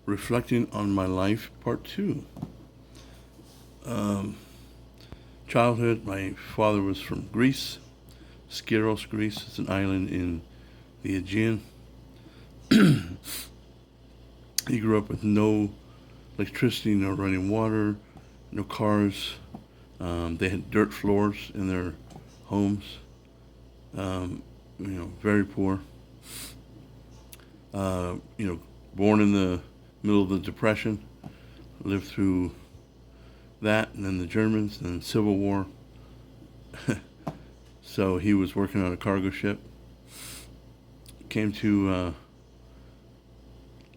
Reflecting on my life, part two. Um, Childhood, my father was from Greece, Skiros, Greece. It's an island in the Aegean. He grew up with no electricity, no running water, no cars. They had dirt floors in their homes. Very poor. Born in the middle of the Depression, lived through that, and then the Germans, and then Civil War. So he was working on a cargo ship. Came to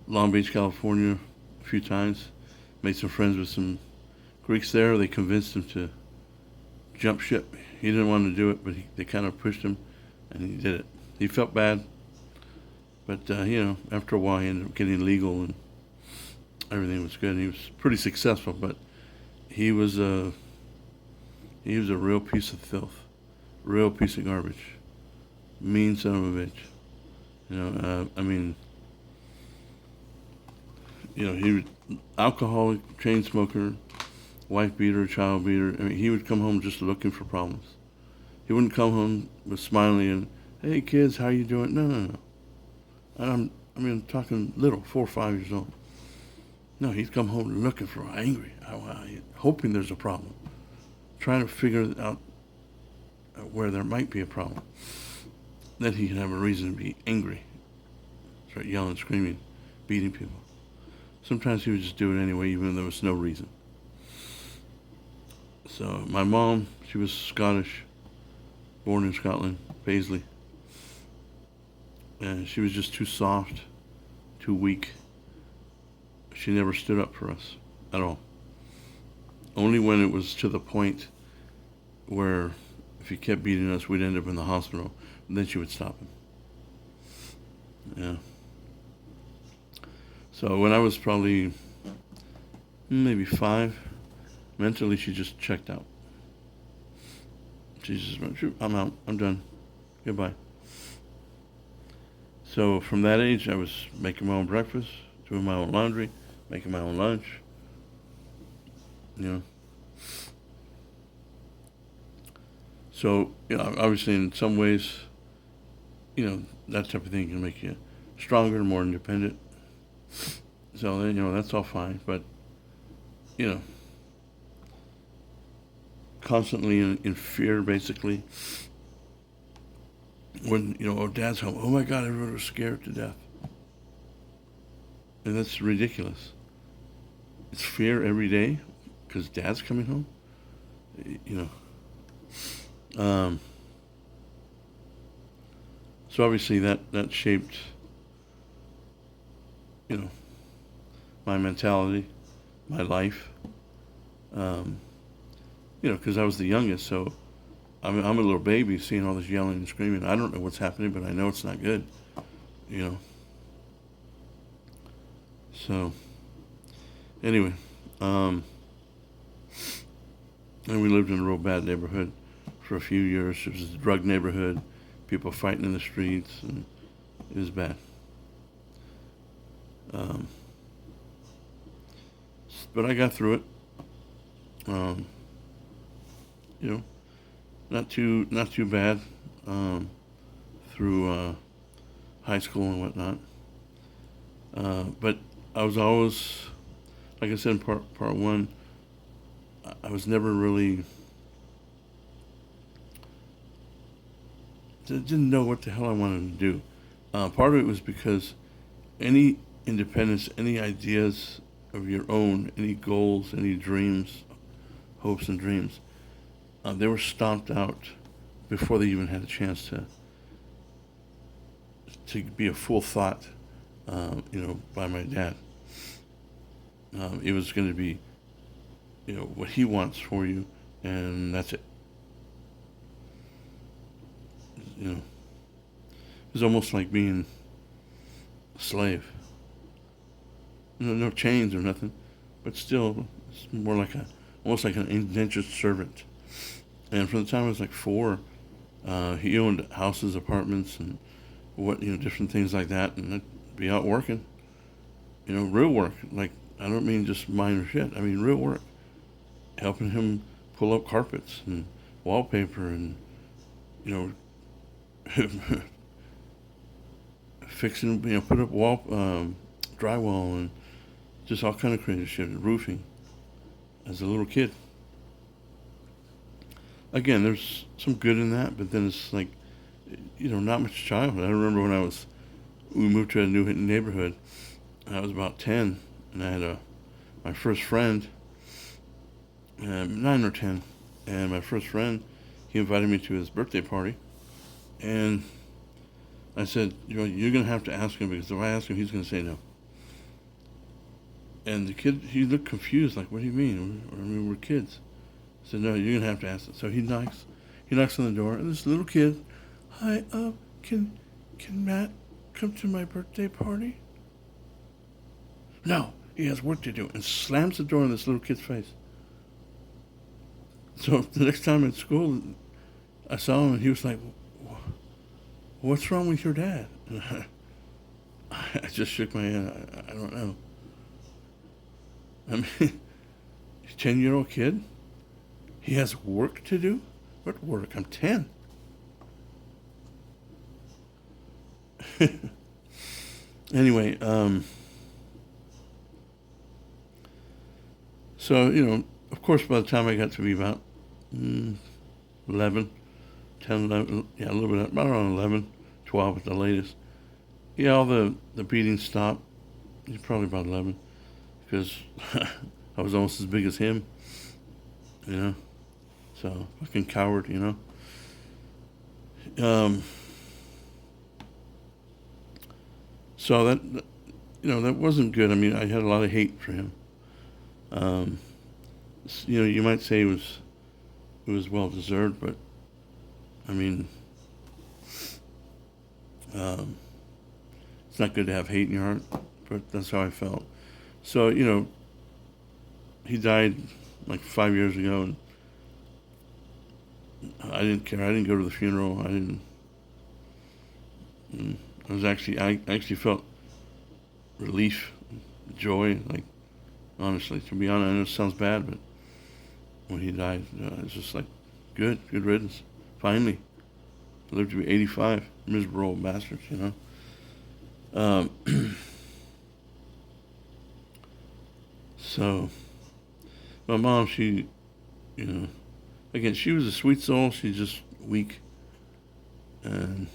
Long Beach, California a few times. Made some friends with some Greeks there. They convinced him to jump ship. He didn't want to do it, but they kind of pushed him, and he did it. He felt bad, but after a while, he ended up getting legal, and everything was good. He was pretty successful, but he was a real piece of filth, real piece of garbage, mean son of a bitch. He was alcoholic, chain smoker, wife beater, child beater. He would come home just looking for problems. He wouldn't come home with smiling and, "Hey kids, how you doing?" No. I'm talking little, 4 or 5 years old. No, he'd come home looking for, angry, hoping there's a problem, trying to figure out where there might be a problem. Then he can have a reason to be angry, start yelling, screaming, beating people. Sometimes he would just do it anyway, even though there was no reason. So my mom, she was Scottish, born in Scotland, Paisley. And she was just too soft, too weak. She never stood up for us at all. Only when it was to the point where if he kept beating us, we'd end up in the hospital. And then she would stop him. Yeah. So when I was probably maybe 5, mentally she just checked out. She just went, "Shoot, I'm out. I'm done. Goodbye." So from that age, I was making my own breakfast, doing my own laundry, making my own lunch. So, obviously in some ways, that type of thing can make you stronger, more independent. So then, that's all fine. But, constantly in fear, basically. When, Dad's home, oh my God, everyone was scared to death. And that's ridiculous. It's fear every day because Dad's coming home. So obviously that shaped, my mentality, my life. Because I was the youngest, so I'm a little baby seeing all this yelling and screaming. I don't know what's happening, but I know it's not good. So anyway, and we lived in a real bad neighborhood for a few years. It was a drug neighborhood, people fighting in the streets, and it was bad. But I got through it. Um, you know, not too bad. Through high school and whatnot. But I was always, like I said in part one, I was never really didn't know what the hell I wanted to do. Part of it was because any independence, any ideas of your own, any goals, any dreams, hopes and dreams, they were stomped out before they even had a chance to be a full thought, by my dad. It was going to be, what he wants for you, and that's it. It was almost like being a slave. No chains or nothing, but still, it's more like almost like an indentured servant. And from the time I was like 4, he owned houses, apartments, and different things like that, and I'd be out working. real work. Like, I don't mean just minor shit. I mean real work. Helping him pull up carpets and wallpaper and, you know, fixing, put up drywall and just all kind of crazy shit, roofing, as a little kid. Again, there's some good in that, but then it's like, not much childhood. I remember when we moved to a new neighborhood. I was about 10, and I had my first friend, 9 or 10, and my first friend, he invited me to his birthday party, and I said, you're going to have to ask him, because if I ask him, he's going to say no. And the kid, he looked confused, like, what do you mean? I mean, we're kids. I said, no, you're going to have to ask him. So he knocks on the door, and this little kid, hi, can Matt come to my birthday party? No, he has work to do, and slams the door in this little kid's face. So the next time at school, I saw him, and he was like, what's wrong with your dad? And I just shook my head. I don't know. I mean, 10-year-old kid? He has work to do? What work? I'm 10. Anyway, so, of course, by the time I got to be about 11, 10, 11, yeah, a little bit, about around 11, 12 at the latest. Yeah, all the beating stopped. He's probably about 11, because I was almost as big as him, So, fucking coward, So that wasn't good. I mean, I had a lot of hate for him. You might say it was well deserved, but I mean, it's not good to have hate in your heart, but that's how I felt. So, he died like 5 years ago, and I didn't care. I didn't go to the funeral. I actually felt relief, joy, like, honestly, to be honest. I know it sounds bad, but when he died, it's just like, good riddance. Finally. I lived to be 85. Miserable old bastards, So, my mom, she, again, she was a sweet soul. She's just weak. And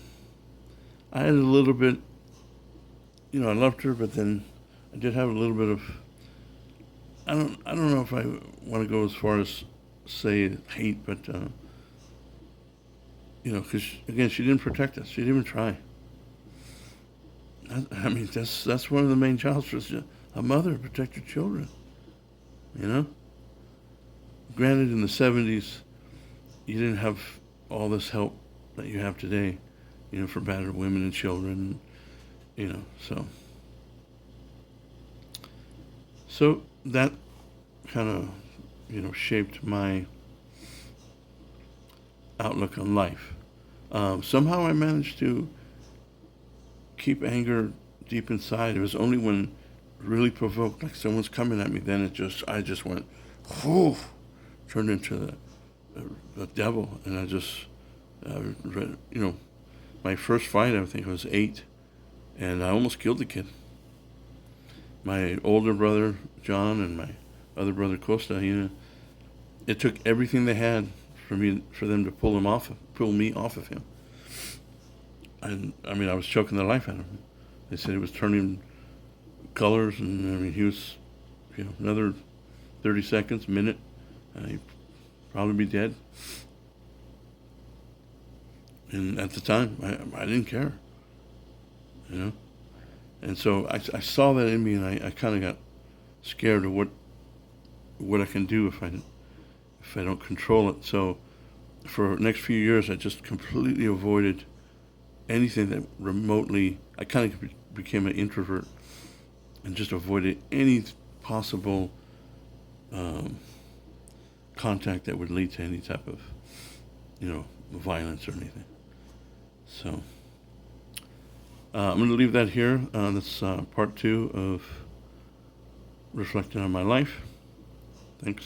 I had a little bit, I loved her, but then I did have a little bit of, I don't know if I want to go as far as say hate, but, because, again, she didn't protect us. She didn't even try. I mean, that's one of the main jobs for a mother, protect your children, Granted, in the 70s, you didn't have all this help that you have today, for battered women and children, so. So that kind of, shaped my outlook on life. Somehow I managed to keep anger deep inside. It was only when really provoked, like someone's coming at me, then I just went, whoo, turned into the devil, and I just, my first fight, I think I was 8, and I almost killed the kid. My older brother, John, and my other brother, Costa, it took everything they had for them to pull me off of him. And, I mean, I was choking the life out of him. They said he was turning colors, and, I mean, he was, another 30 seconds, minute, he'd probably be dead. And at the time, I didn't care, And so I saw that in me, and I kind of got scared of what I can do if I don't control it. So for the next few years, I just completely avoided anything that remotely. I kind of became an introvert and just avoided any possible contact that would lead to any type of, violence or anything. So I'm going to leave that here. That's part 2 of reflecting on my life. Thanks.